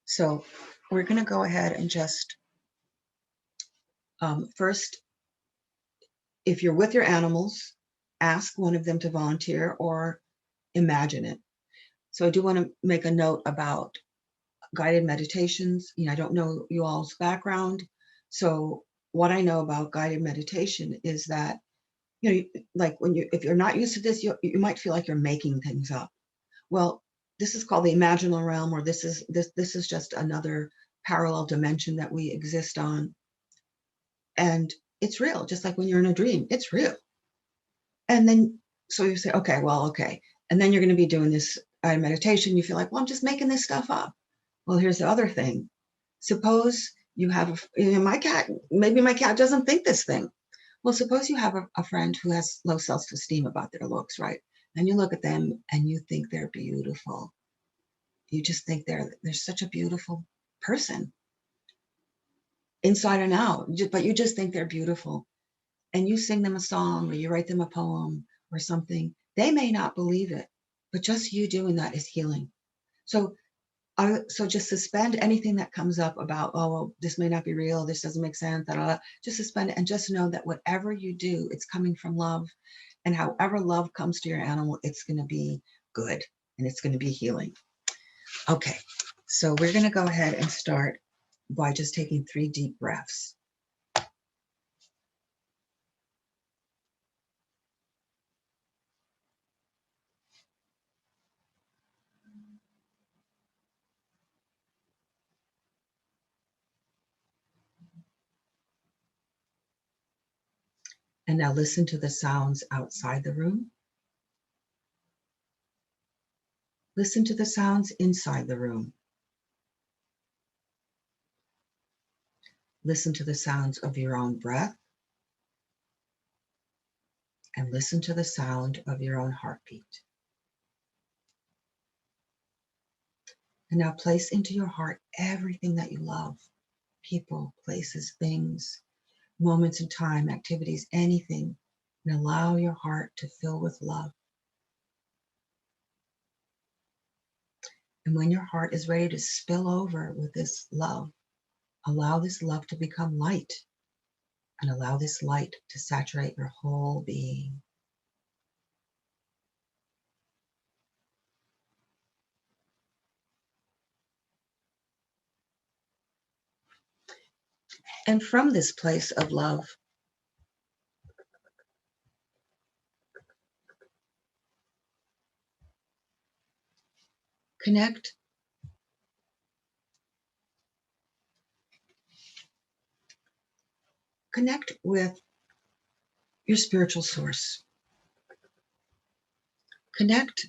[SPEAKER 1] So we're going to go ahead and just first, if you're with your animals, ask one of them to volunteer or imagine it. So I do want to make a note about guided meditations. I don't know you all's background. So what I know about guided meditation is that, like if you're not used to this, you might feel like you're making things up. Well, this is called the imaginal realm, or this is just another parallel dimension that we exist on. And it's real, just like when you're in a dream, it's real. And then, so you say, okay. And then you're going to be doing this meditation. You feel like, well, I'm just making this stuff up. Well, here's the other thing. Suppose you have, my cat, maybe my cat doesn't think this thing. Well, suppose you have a friend who has low self-esteem about their looks, right? And you look at them and you think they're beautiful. You just think they're such a beautiful person, inside and out, but you just think they're beautiful. And you sing them a song or you write them a poem or something. They may not believe it, but just you doing that is healing. So just suspend anything that comes up about, oh, well, this may not be real, this doesn't make sense, just suspend it and just know that whatever you do, it's coming from love. And however love comes to your animal, it's going to be good and it's going to be healing. Okay, so we're going to go ahead and start by just taking 3 deep breaths. And now listen to the sounds outside the room. Listen to the sounds inside the room. Listen to the sounds of your own breath. And listen to the sound of your own heartbeat. And now place into your heart everything that you love. People, places, things, moments in time, activities, anything. And allow your heart to fill with love. And when your heart is ready to spill over with this love, allow this love to become light. And allow this light to saturate your whole being. And from this place of love, connect with your spiritual source. Connect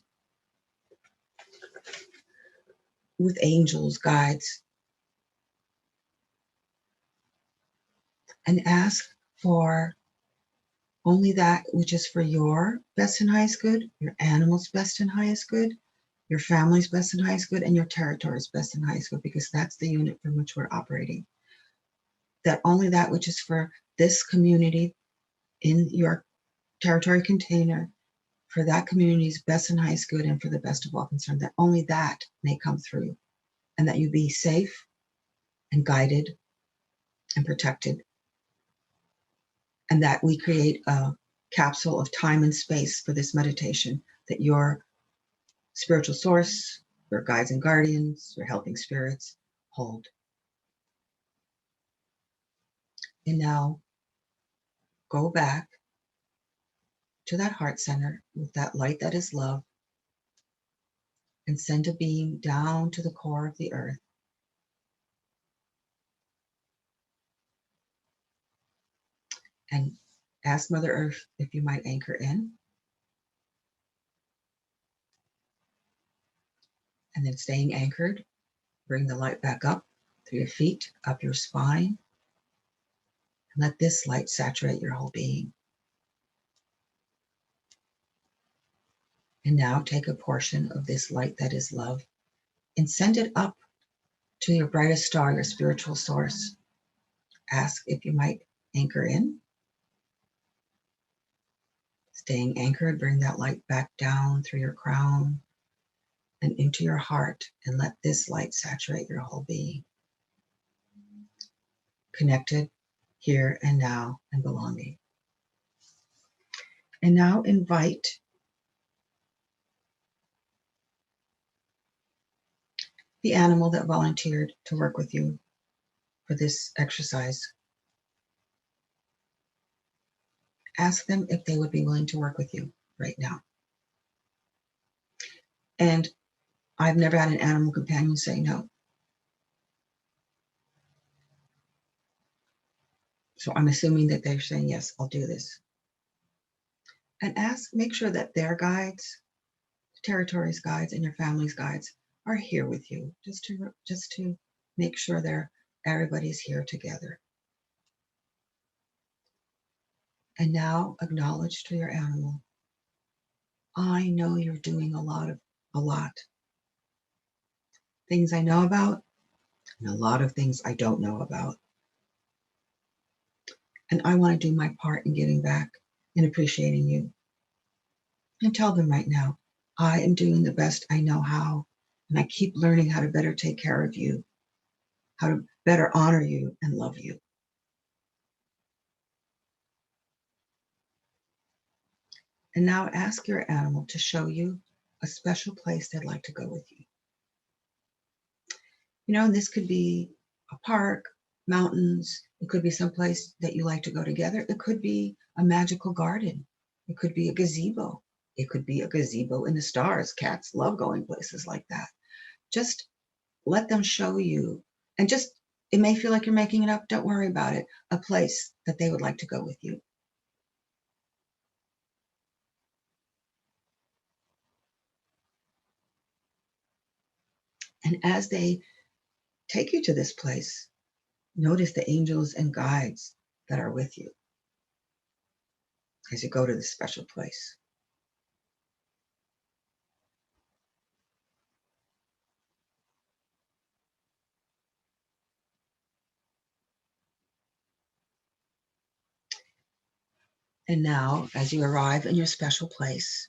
[SPEAKER 1] with angels, guides, and ask for only that which is for your best and highest good, your animal's best and highest good, your family's best and highest good, and your territory's best and highest good, because that's the unit from which we're operating. That only that which is for this community in your territory container, for that community's best and highest good, and for the best of all concerned, that only that may come through, and that you be safe and guided and protected, and that we create a capsule of time and space for this meditation, that your spiritual source, your guides and guardians, your helping spirits hold. And now go back to that heart center with that light that is love, and send a beam down to the core of the earth. And ask Mother Earth if you might anchor in. And then staying anchored, bring the light back up through your feet, up your spine. And let this light saturate your whole being. And now take a portion of this light that is love and send it up to your brightest star, your spiritual source. Ask if you might anchor in. Staying anchored, bring that light back down through your crown and into your heart, and let this light saturate your whole being. Connected here and now and belonging. And now invite the animal that volunteered to work with you for this exercise. Ask them if they would be willing to work with you right now. And I've never had an animal companion say no. So I'm assuming that they're saying, yes, I'll do this. And make sure that their guides, territory's guides, and your family's guides are here with you, just to make sure everybody's here together. And now acknowledge to your animal, I know you're doing a lot. Things I know about, and a lot of things I don't know about. And I want to do my part in giving back and appreciating you. And tell them right now, I am doing the best I know how, and I keep learning how to better take care of you, how to better honor you and love you. And now ask your animal to show you a special place they'd like to go with you. You know, this could be a park, mountains. It could be someplace that you like to go together. It could be a magical garden. It could be a gazebo. It could be a gazebo in the stars. Cats love going places like that. Just let them show you. And it may feel like you're making it up. Don't worry about it. A place that they would like to go with you. And as they take you to this place, notice the angels and guides that are with you as you go to this special place. And now, as you arrive in your special place,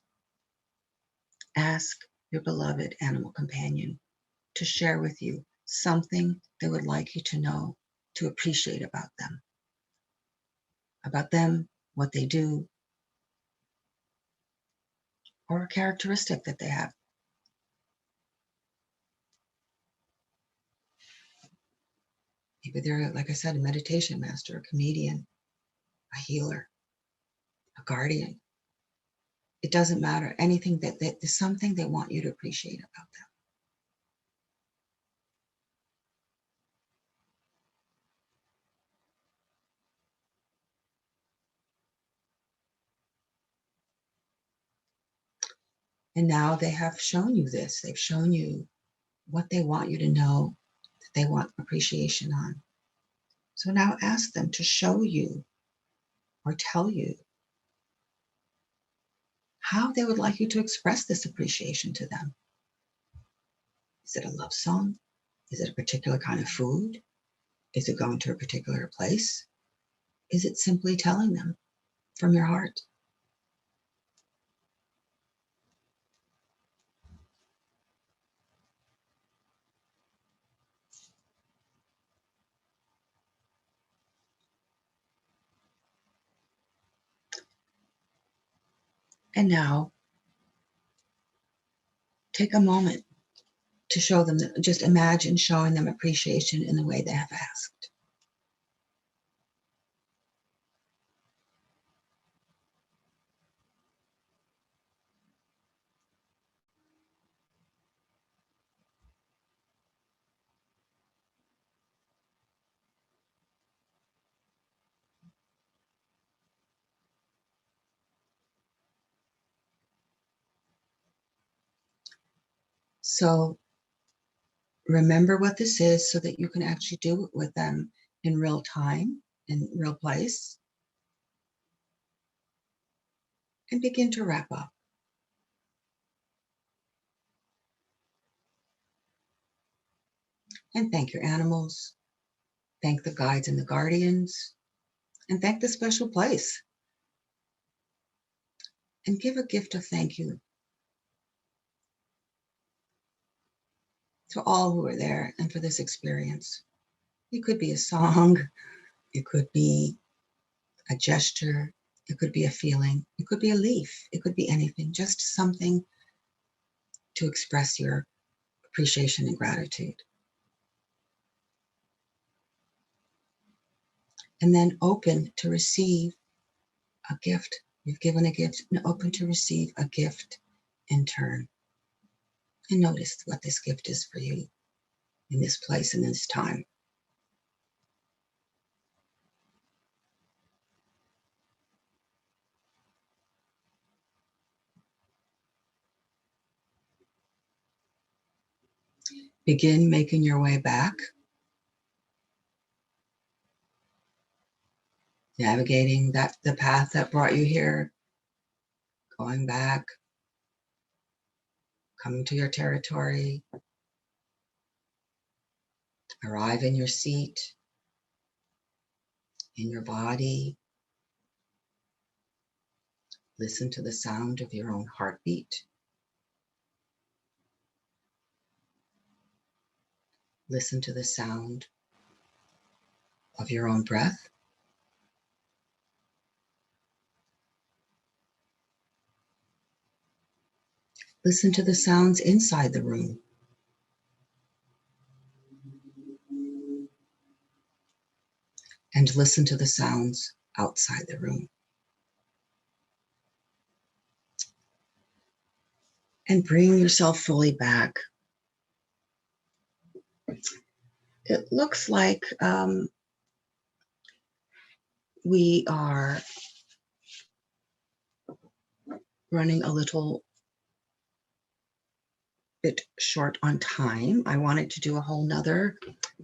[SPEAKER 1] ask your beloved animal companion to share with you something they would like you to know, to appreciate about them, what they do, or a characteristic that they have. Maybe they're, like I said, a meditation master, a comedian, a healer, a guardian. It doesn't matter. Anything that there's something they want you to appreciate about them. And now they have shown you this. They've shown you what they want you to know, that they want appreciation on. So now ask them to show you or tell you how they would like you to express this appreciation to them. Is it a love song? Is it a particular kind of food? Is it going to a particular place? Is it simply telling them from your heart? And now take a moment to show them, just imagine showing them appreciation in the way they have asked. So remember what this is so that you can actually do it with them in real time, in real place, and begin to wrap up. And thank your animals, thank the guides and the guardians, and thank the special place. and give a gift of thank you to all who are there and for this experience. It could be a song, it could be a gesture, it could be a feeling, it could be a leaf, it could be anything, just something to express your appreciation and gratitude. And then open to receive a gift. You've given a gift, and open to receive a gift in turn. And notice what this gift is for you in this place and this time. Begin making your way back, navigating the path that brought you here, going back, coming to your territory, arrive in your seat, in your body. Listen to the sound of your own heartbeat. Listen to the sound of your own breath. Listen to the sounds inside the room. And listen to the sounds outside the room. And bring yourself fully back. It looks like we are running a little bit short on time. I wanted to do a whole nother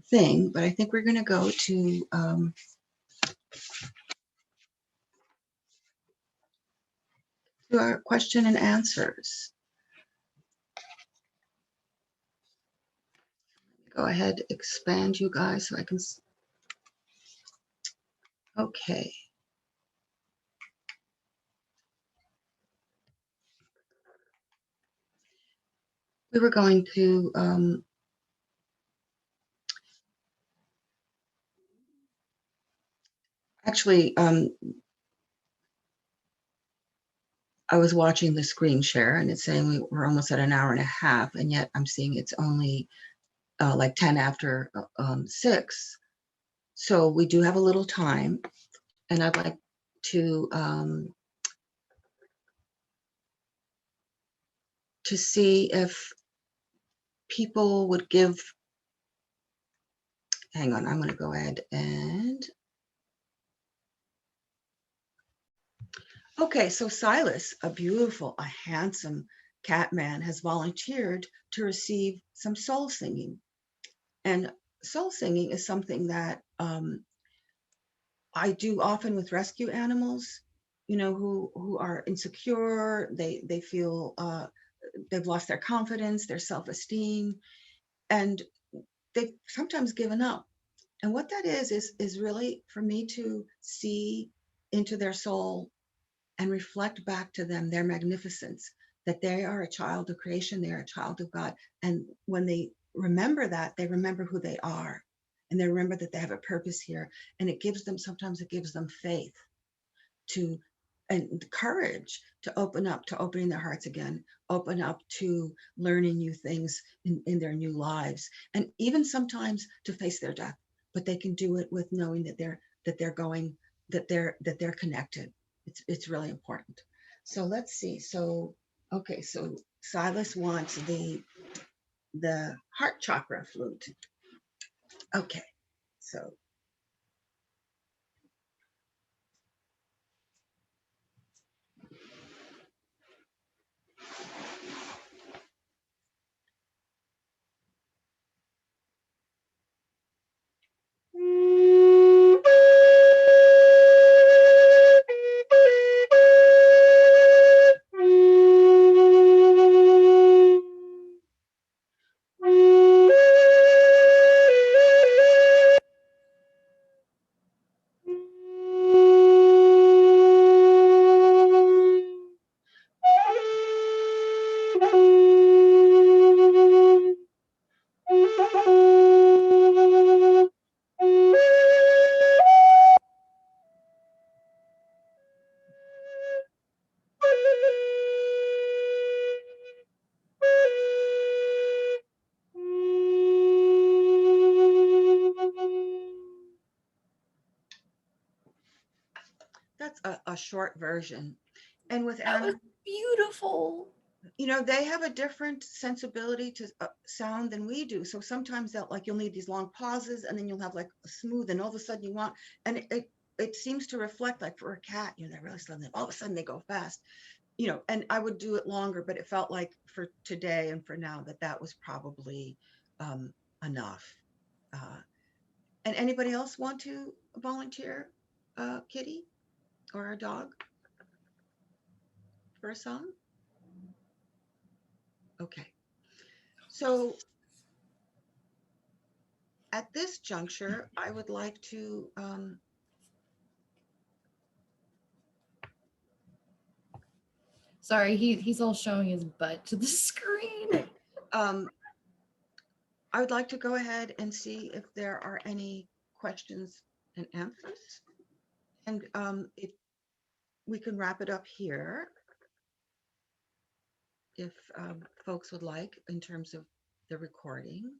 [SPEAKER 1] thing, but I think we're going to go to our question and answers. Go ahead, expand you guys so I can. Okay. We were going to actually, I was watching the screen share and it's saying we're almost at an hour and a half, and yet I'm seeing it's only like 10 after 6. So we do have a little time, and I'd like to see if people would give. Hang on, I'm going to go ahead and. Okay, so Silas, a beautiful, a handsome cat man, has volunteered to receive some soul singing. And soul singing is something that I do often with rescue animals, who are insecure, they feel they've lost their confidence, their self-esteem, and they've sometimes given up. And what that is really for me to see into their soul and reflect back to them their magnificence, that they are a child of creation, they are a child of God. And when they remember that, they remember who they are, and they remember that they have a purpose here. And sometimes it gives them faith to, and courage to open up, to opening their hearts again, open up to learning new things in their new lives, and even sometimes to face their death. But they can do it with knowing that they're connected. It's really important. So let's see. So okay, so Silas wants the heart chakra flute. Okay, so short version. And with
[SPEAKER 2] That was
[SPEAKER 1] animals,
[SPEAKER 2] beautiful.
[SPEAKER 1] you know, they have a different sensibility to sound than we do. So sometimes they'll like, you'll need these long pauses, and then you'll have like a smooth, and all of a sudden you want, and it seems to reflect, like for a cat, you know, they're really slow, and then all of a sudden they go fast, you know. And I would do it longer, but it felt like for today and for now that that was probably um, enough. Uh, and anybody else want to volunteer a kitty or a dog for a song? Okay. So at this juncture, I would like to
[SPEAKER 2] Sorry, he's all showing his butt to the screen.
[SPEAKER 1] um, I would like to go ahead and see if there are any questions and answers, and if we can wrap it up here, if folks would like, in terms of the recording.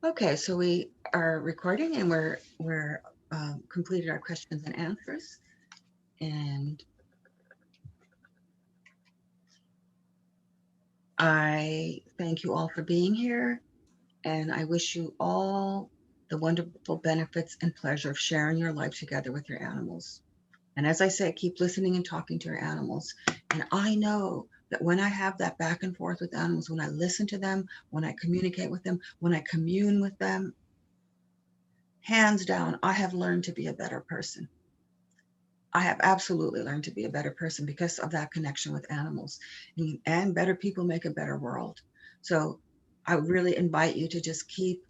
[SPEAKER 1] Okay, so we are recording, and we're completed our questions and answers, and I thank you all for being here, and I wish you all the wonderful benefits and pleasure of sharing your life together with your animals. And as I say, keep listening and talking to your animals. And I know that when I have that back and forth with animals, when I listen to them, when I communicate with them, when I commune with them, hands down, I have learned to be a better person. I have absolutely learned to be a better person because of that connection with animals. And better people make a better world. So I really invite you to just keep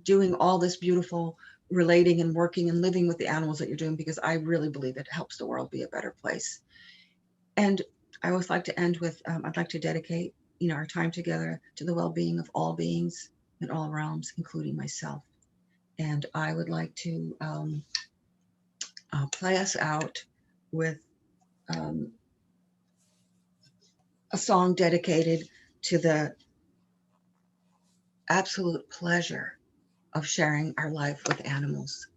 [SPEAKER 1] doing all this beautiful relating and working and living with the animals that you're doing, because I really believe it helps the world be a better place. And I always like to end with, I'd like to dedicate, you know, our time together to the well-being of all beings in all realms, including myself. And I would like to play us out with um, a song dedicated to the absolute pleasure of sharing our life with animals.